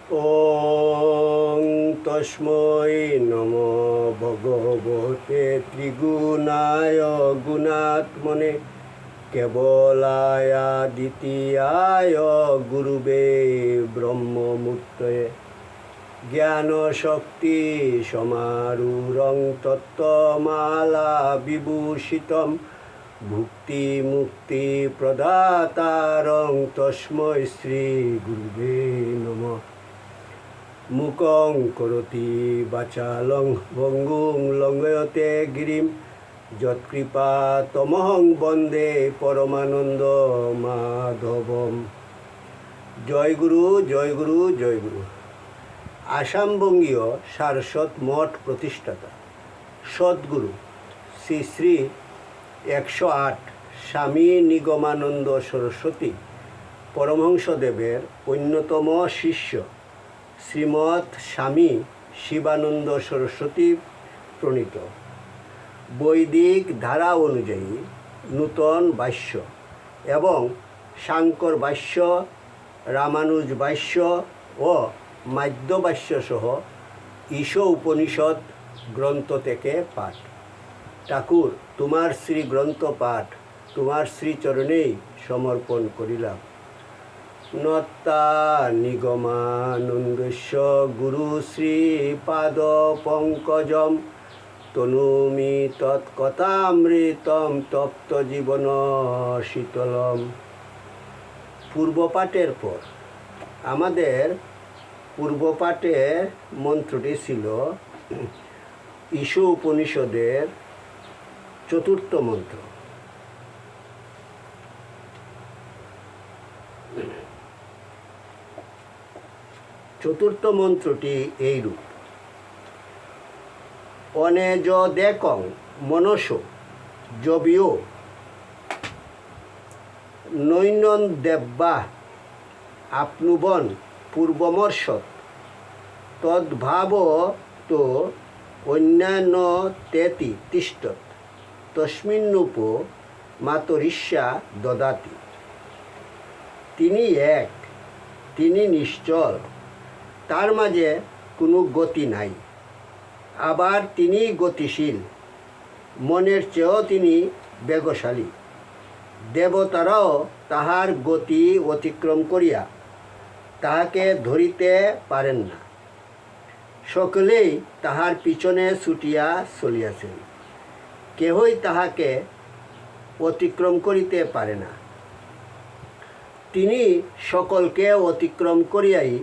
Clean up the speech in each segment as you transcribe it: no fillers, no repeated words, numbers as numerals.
ওং তস্मै নমো ভগবতে ত্রিগুণায় গুণাত্মনে কেবলায় দ্বিতীয়ায় গুরুবে ব্রহ্মমূর্তয়ে জ্ঞানশক্তি সমারূঢ়ং তত্ত্বমালা বিভূষিতম ভুক্তি মুক্তি প্রদাতারং তস্मै শ্রী গুরুবে নমঃ। মুকং করোতি বাচালং ভঙ্গুং লঙ্ঘয়তে গিরিম যৎকৃপা তমহং বন্দে পরমানন্দ মাধবম। জয় গুরু, জয় গুরু, জয় গুরু। আসামবঙ্গীয় সারস্বত মঠ প্রতিষ্ঠাতা সদ্গুরু শ্রী শ্রী 108 স্বামী নিগমানন্দ সরস্বতী পরমহংসদেবের অন্যতম শিষ্য শ্রীমৎ স্বামী শিবানন্দ সরস্বতী প্রণীত বৈদিক ধারা অনুযায়ী নূতন ভাষ্য এবং শাঙ্কর ভাষ্য, রামানুজ ভাষ্য ও মাধ্য ভাষ্য সহ ঈশ উপনিষদ গ্রন্থ থেকে পাঠ। ঠাকুর, তোমার শ্রী গ্রন্থ পাঠ তোমার শ্রীচরণেই সমর্পণ করিলাম। নত্তা নিগমানন্দস্য গুরু শ্রীপাদ পঙ্কজম তনুমি তৎকথামৃতম তপ্ত জীবন শীতলম। পূর্বপাঠের পর আমাদের পূর্বপাঠের মন্ত্রটি ছিল ঈশ উপনিষদের 4th মন্ত্র। চতুর্থ মন্ত্রটি এইরূপ: অনেজ দেখং মনস যবিও নৈনন দেব্বা আপনুবন পূর্বমর্ষৎ তদ্ভাব তো অন্যান্য তেতি তিষ্ঠৎ তস্মিন্নুপ মাতরিষ্যা দদাতি। তিনি এক, তিনি নিশ্চল, তার মাঝে কোনো গতি নাই। আবার তিনি গতিশীল, মনের চেয়েও তিনি বেগশালী। দেবতারাও তাহার গতি অতিক্রম করিয়া তাহাকে ধরিতে পারেন না। সকলেই তাহার পিছনে ছুটিয়া চলিয়াছেন, কেহই তাহাকে অতিক্রম করিতে পারে না। তিনি সকলকে অতিক্রম করিয়াই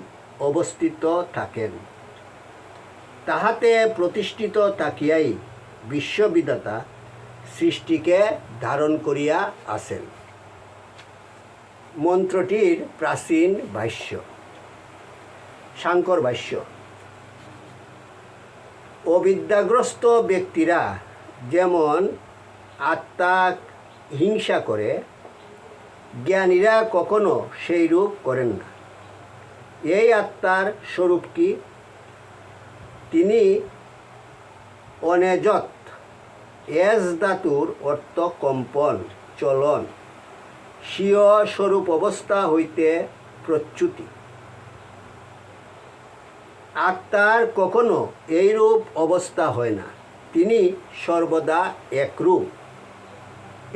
অবস্থিত থাকেন। তাহাতে প্রতিষ্ঠিত থাকিয়াই বিশ্ববিধাতা সৃষ্টিকে ধারণ করিয়া আছেন। মন্ত্রটির প্রাচীন ভাষ্য। শাঙ্কর ভাষ্য: অবিদ্যাগ্রস্ত ব্যক্তিরা যেমন আত্মা হিংসা করে, জ্ঞানীরা কখনো সেই রূপ করেন না। এই আত্মার স্বরূপ কি? তিনি অনেজত। এজ ধাতুর অর্থ কম্পন, চলন। স্বীয় স্বরূপ অবস্থা হইতে প্রচ্যুতি। আত্মার কখনো এইরূপ অবস্থা হয় না, তিনি সর্বদা একরূপ।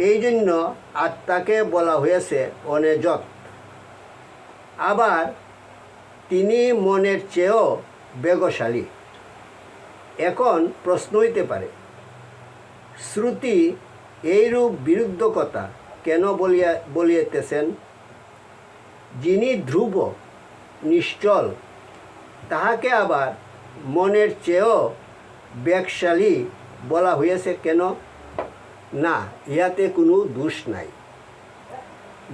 এই জন্য আত্মাকে বলা হয়েছে অনেজত। আবার তিনি মনের চেয়েও বেগশালী। এখন প্রশ্ন হইতে পারে, শ্রুতি এইরূপ বিরুদ্ধ কথা কেন বলিতেছেন? যিনি ধ্রুব নিশ্চল, তাহাকে আবার মনের চেয়েও বেগশালী বলা হয়েছে কেন? না, ইহাতে কোনো দোষ নাই।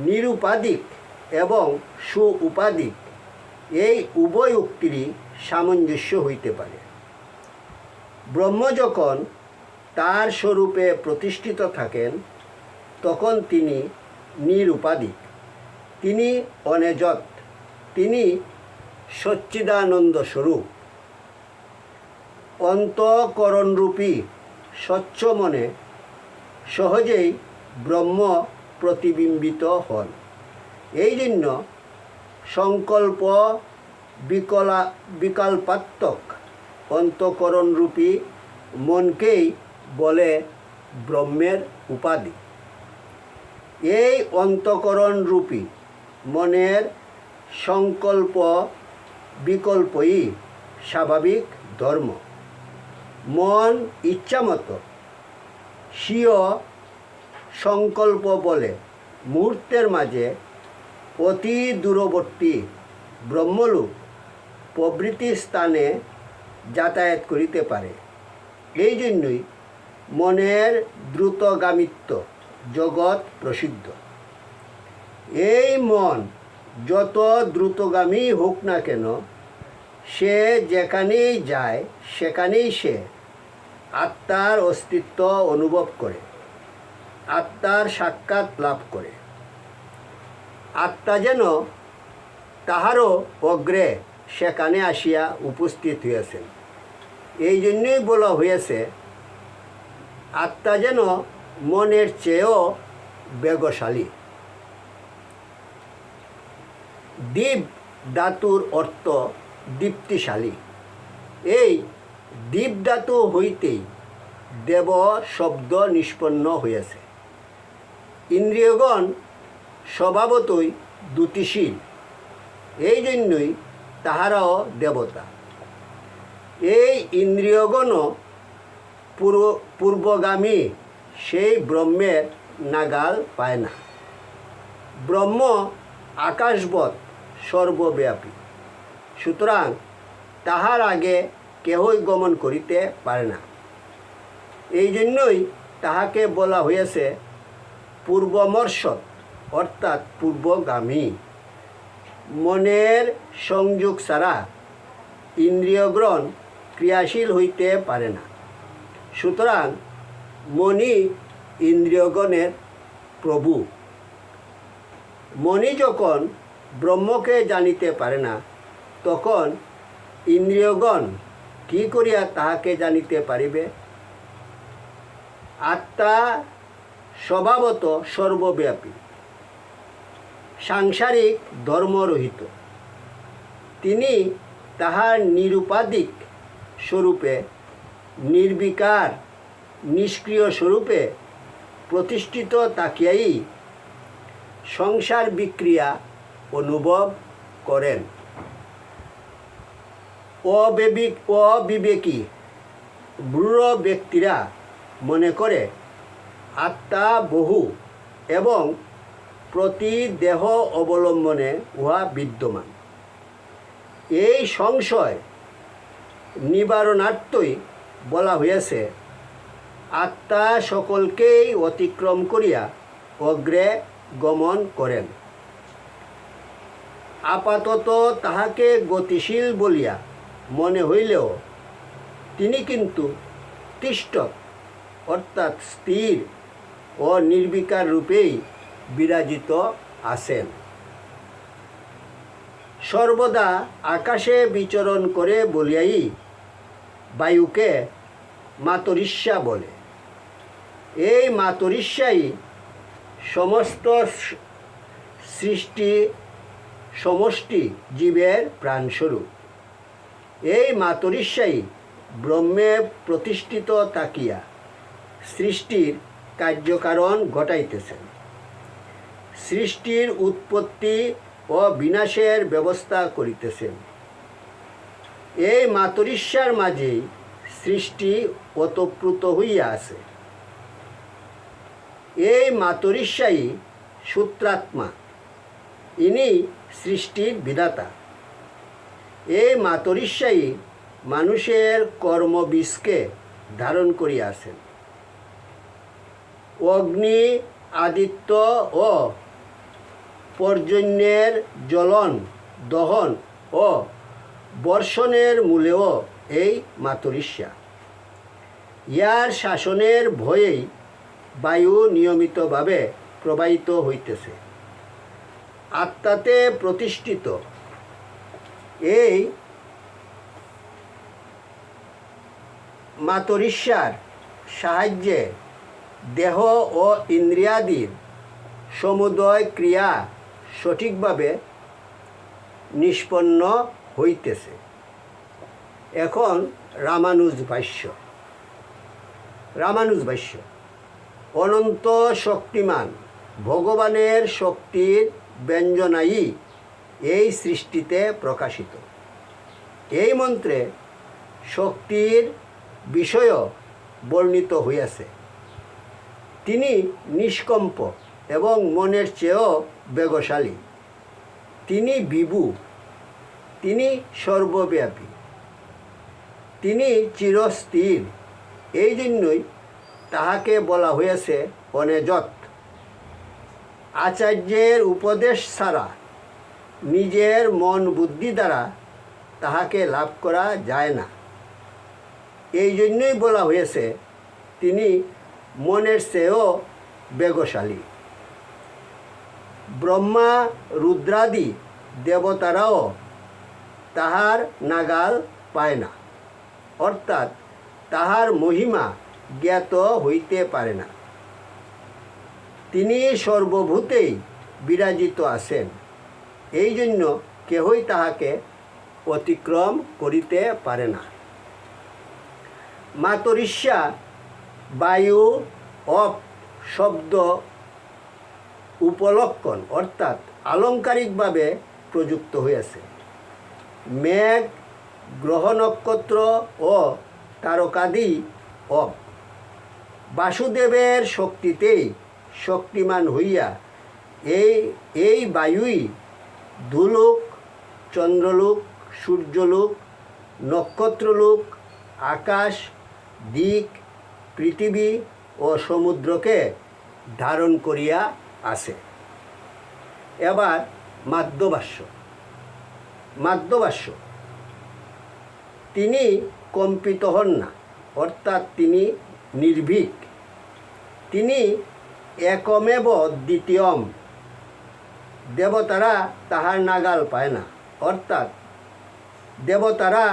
নিরুপাধিক এবং সুউপাধিক এই উভয় উক্তিরই সামঞ্জস্য হইতে পারে। ব্রহ্ম যখন তার স্বরূপে প্রতিষ্ঠিত থাকেন, তখন তিনি নিরুপাধিক, তিনি অনেজত, তিনি সচ্চিদানন্দ স্বরূপ। অন্তঃকরণরূপী স্বচ্ছ মনে সহজেই ব্রহ্ম প্রতিবিম্বিত হন। এই জন্য সংকল্প বিকল্পাত্মক অন্তঃকরণরূপী মনকেই বলে ব্রহ্মের উপাধি। এই অন্তঃকরণরূপী মনের সংকল্প বিকল্পই স্বাভাবিক ধর্ম। মন ইচ্ছামতো স্বীয় সংকল্প বলে মুহূর্তের মাঝে অতি দূরবর্তী ব্রহ্মলোক প্রভৃতি স্থানে যাতায়াত করিতে পারে। এই জন্যই মনের দ্রুতগামিত্ব জগৎ প্রসিদ্ধ। এই মন যত দ্রুতগামী হোক না কেন, সে যেখানেই যায় সেখানেই সে আত্মার অস্তিত্ব অনুভব করে, আত্মার সাক্ষাৎ লাভ করে। আত্মা যেন তাহারও অগ্রে সেখানে আসিয়া উপস্থিত হইয়াছেন। এই জন্যই বলা হয়েছে, আত্মা যেন মনের চেয়েও বেগশালী। দীপ ধাতুর অর্থ দীপ্তিশালী। এই দীপ ধাতু হইতেই দেব শব্দ নিষ্পন্ন হইয়াছে। ইন্দ্রিয়গণ স্বভাবতই দ্যুতিশীল, এই জন্যই তাহারাও দেবতা। এই ইন্দ্রিয়গণও পূর্বগামী সেই ব্রহ্মের নাগাল পায় না। ব্রহ্ম আকাশবৎ সর্বব্যাপী, সুতরাং তাহার আগে কেহই গমন করিতে পারে না। এই জন্যই তাহাকে বলা হয়েছে পূর্বমর্ষৎ, অর্থাৎ পূর্বগামী। মনের সংযোগ ছাড়া ইন্দ্রিয়গ্রহণ ক্রিয়াশীল হইতে পারে না। সুতরাং মনই ইন্দ্রিয়গণের প্রভু। মনই যখন ব্রহ্মকে জানিতে পারে না, তখন ইন্দ্রিয়গণ কি করিয়া তাহাকে জানিতে পারিবে? আত্মা স্বভাবত সর্বব্যাপী, সাংসারিক ধর্মরহিত। তিনি তাহার নিরুপাধিক স্বরূপে, নির্বিকার নিষ্ক্রিয় স্বরূপে প্রতিষ্ঠিত থাকিয়াই সংসার বিক্রিয়া অনুভব করেন। অবিবেকী ব্রূঢ় ব্যক্তিরা মনে করে আত্মা বহু এবং প্রতি দেহ অবলম্বনে উহা বিদ্যমান। এই সংশয় নিবারণার্থই বলা হয়েছে, আত্মা সকলকেই অতিক্রম করিয়া অগ্রে গমন করেন। আপাতত তাহাকে গতিশীল বলিয়া মনে হইলেও তিনি কিন্তু তিষ্ঠৎ, অর্থাৎ স্থির ও নির্বিকার রূপেই বিরাজিত আছেন। সর্বদা আকাশে বিচরণ করে বলিয়াই বায়ুকে মাতরিষ্যা বলে। এই মাতরিষ্যাই সমস্ত সৃষ্টি সমষ্টি জীবের প্রাণস্বরূপ। এই মাতরিষ্যাই ব্রহ্মে প্রতিষ্ঠিত থাকিয়া সৃষ্টির কার্যকারণ ঘটাইতেছেন। সৃষ্টির উৎপত্তি ও বিনাশের ব্যবস্থা করিতেছেন। এই মাতরিষ্যার মাঝেই সৃষ্টি ওতপ্রোত হইয়া আছে। এই মাতরিষ্যাই সূত্রাত্মা, ইনি সৃষ্টির বিধাতা। এই মাতরিষ্যাই মানুষের কর্মবীজকে ধারণ করিয়াছেন। অগ্নি, আদিত্য ও পর্জন্যের জ্বলন, দহন ও বর্ষণের মূলেও এই মাতরিষ্যা। ইয়ার শাসনের ভয়েই বায়ু নিয়মিতভাবে প্রবাহিত হইতেছে। আত্মাতে প্রতিষ্ঠিত এই মাতরিষ্যার সাহায্যে দেহ ও ইন্দ্রিয়াদির সমুদয় ক্রিয়া সঠিকভাবে নিষ্পন্ন হইতেছে। এখন রামানুজ ভাষ্য অনন্ত শক্তিমান ভগবানের শক্তির ব্যঞ্জনাই এই সৃষ্টিতে প্রকাশিত। এই মন্ত্রে শক্তির বিষয় বর্ণিত হইয়াছে। তিনি নিষ্কম্প এবং মনের চেয়েও বেগশালী। তিনি বিভু, তিনি সর্বব্যাপী, তিনি চিরস্থির। এই জন্যই তাহাকে বলা হয়েছে অনেজত। আচার্যের উপদেশ ছাড়া নিজের মন বুদ্ধি দ্বারা তাহাকে লাভ করা যায় না। এই জন্যই বলা হয়েছে তিনি মনের চেয়েও বেগশালী। ব্রহ্মা রুদ্রাদি দেবতারাও তাহার নাগাল পায় না, অর্থাৎ তাহার মহিমা জ্ঞাত হইতে পারে না। তিনি সর্বভূতেই বিরাজিত আছেন। এই জন্য কেহই তাহাকে অতিক্রম করিতে পারে না। মাতরিষ্যা বায়ু অপ শব্দ উপলক্ষণ অর্থাৎ আলংকারিকভাবে প্রযুক্ত হইয়াছে। মেঘ, গ্রহ, নক্ষত্র ও তারকাদি অপ। বাসুদেবের শক্তিতেই শক্তিমান হইয়া এই বায়ুই ধুলোক, চন্দ্রলোক, সূর্যলোক, নক্ষত্রলোক, আকাশ, দিক, পৃথিবী ও সমুদ্রকে ধারণ করিয়া আছে। এবার মাধ্যভাষ্য। তিনি কম্পিত হন না, অর্থাৎ তিনি নির্ভীক। তিনি একমেব দ্বিতীয়ম। দেবতারা তাহার নাগাল পায় না, অর্থাৎ দেবতারা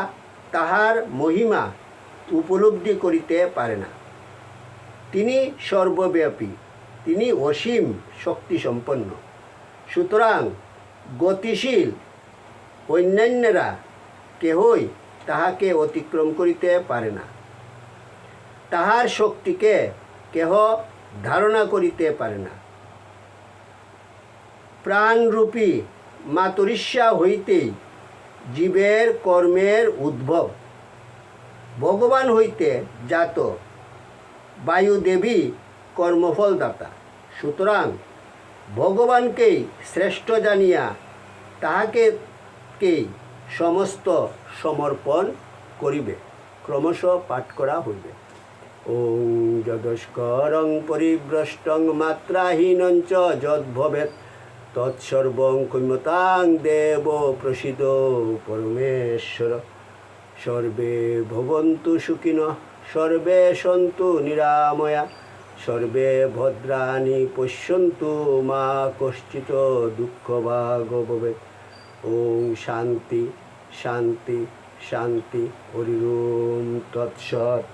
তাহার মহিমা উপলব্ধি করিতে পারে না। তিনি সর্বব্যাপী, তিনি অসীম শক্তিসম্পন্ন। সুতরাং গতিশীল অন্যান্যরা কেহই তাহাকে অতিক্রম করিতে পারে না। তাহার শক্তিকে কেহ ধারণা করিতে পারে না। প্রাণরূপী মাতরিষ্যা হইতেই জীবের কর্মের উদ্ভব। ভগবান হইতে জাত বায়ুদেবী কর্মফলদাতা। সুতরাং ভগবানকেই শ্রেষ্ঠ জানিয়া তাহাকেই সমস্ত সমর্পণ করিবে। ক্রমশ পাঠ করা হইবে। ওং যদস্করং পরিভ্রষ্টং মাত্রাহীনঞ্চ যদ্ভবেৎ তৎসর্বং ক্ষম্যতাং দেব প্রসীদ পরমেশ্বর। সর্বে ভবন্তু সুখিনঃ, সর্বে সন্তু নিরাময়া, সর্বে ভদ্রাণি পশ্যন্তু মা কশ্চিৎ দুঃখভাগ ভবেৎ। ওং শান্তি শান্তি শান্তি। হরি ওম তৎসৎ।